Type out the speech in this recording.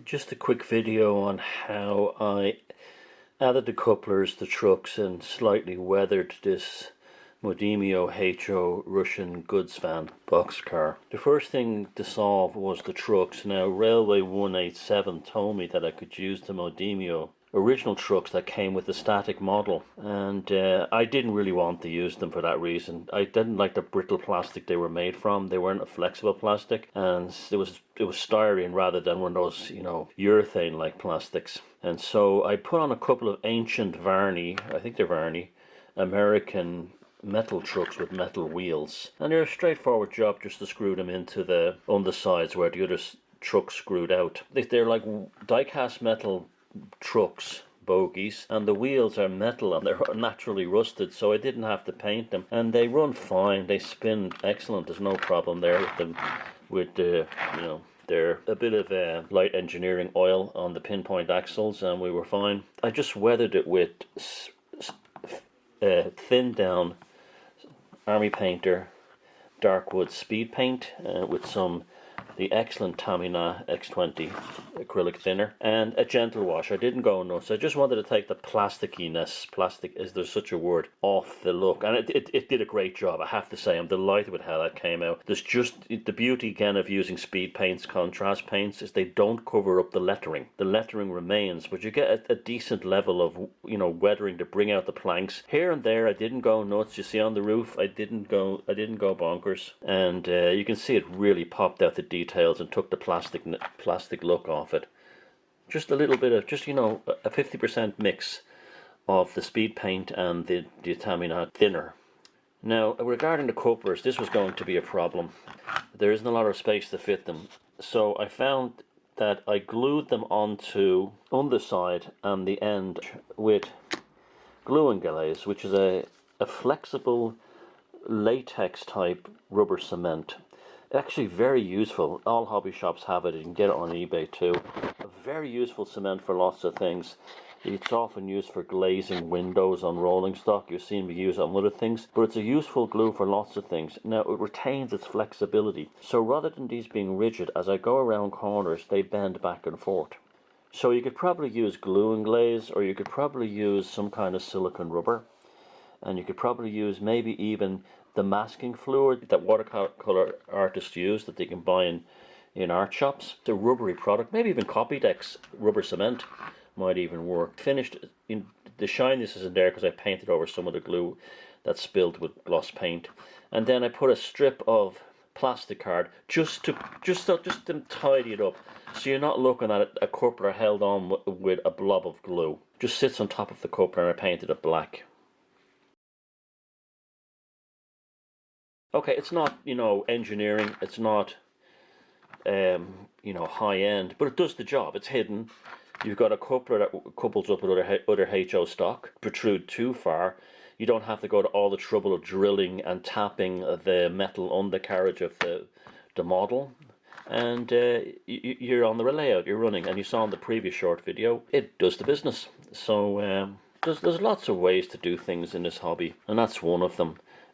Just a quick video on how I added the couplers, the trucks, and slightly weathered this Modimo HO Russian goods van boxcar. The first thing to solve was the trucks. Now Railway 187 told me that I could use the Modimo original trucks that came with the static model, and I didn't really want to use them for that reason. I didn't like the brittle plastic they were made from. They weren't a flexible plastic, and it was styrene rather than one of those, urethane like plastics. And so I put on a couple of ancient Varney, I think they're Varney, American metal trucks with metal wheels, and they're a straightforward job just to screw them into the undersides where the other trucks screwed out. They're like die-cast metal trucks, bogies, and the wheels are metal and they're naturally rusted, so I didn't have to paint them, and they run fine. They spin excellent. There's no problem there with them. With the they're a bit of light engineering oil on the pinpoint axles, and we were fine. I just weathered it with thinned down Army Painter dark wood speed paint with the excellent Tamiya X20 acrylic thinner and a gentle wash. I didn't go nuts. I just wanted to take the plasticiness, plastic is there such a word, off the look, and it did a great job. I have to say, I'm delighted with how that came out. There's just the beauty again of using speed paints, contrast paints, is they don't cover up the lettering. The lettering remains, but you get a decent level of weathering to bring out the planks. Here and there I didn't go nuts. You see on the roof I didn't go bonkers, and you can see it really popped out the details and took the plastic look off it. Just a little bit of a 50% mix of the speed paint and the Tamiya thinner. Now regarding the couplers, this was going to be a problem. There isn't a lot of space to fit them, so I found that I glued them onto underside and the end with glue and glaze, which is a flexible latex type rubber cement. Actually very useful. All hobby shops have it. You can get it on eBay too. A very useful cement for lots of things. It's often used for glazing windows on rolling stock. You've seen me use it on other things, but it's a useful glue for lots of things. Now it retains its flexibility, so rather than these being rigid, as I go around corners they bend back and forth. So you could probably use glue and glaze, or you could probably use some kind of silicone rubber, and you could probably use maybe even the masking fluid that watercolor artists use that they can buy in art shops. It's a rubbery product. Maybe even Copydex rubber cement might even work. Finished in the shininess isn't there because I painted over some of the glue that spilled with gloss paint, and then I put a strip of plastic card just to tidy it up, so you're not looking at a coupler held on with a blob of glue. Just sits on top of the coupler, and I painted it black. Okay, it's not, engineering, it's not, high end, but it does the job. It's hidden. You've got a coupler that couples up with other HO stock. Protrude too far. You don't have to go to all the trouble of drilling and tapping the metal undercarriage of the model. And you're on the layout, you're running, and you saw in the previous short video, it does the business. So there's lots of ways to do things in this hobby, and that's one of them.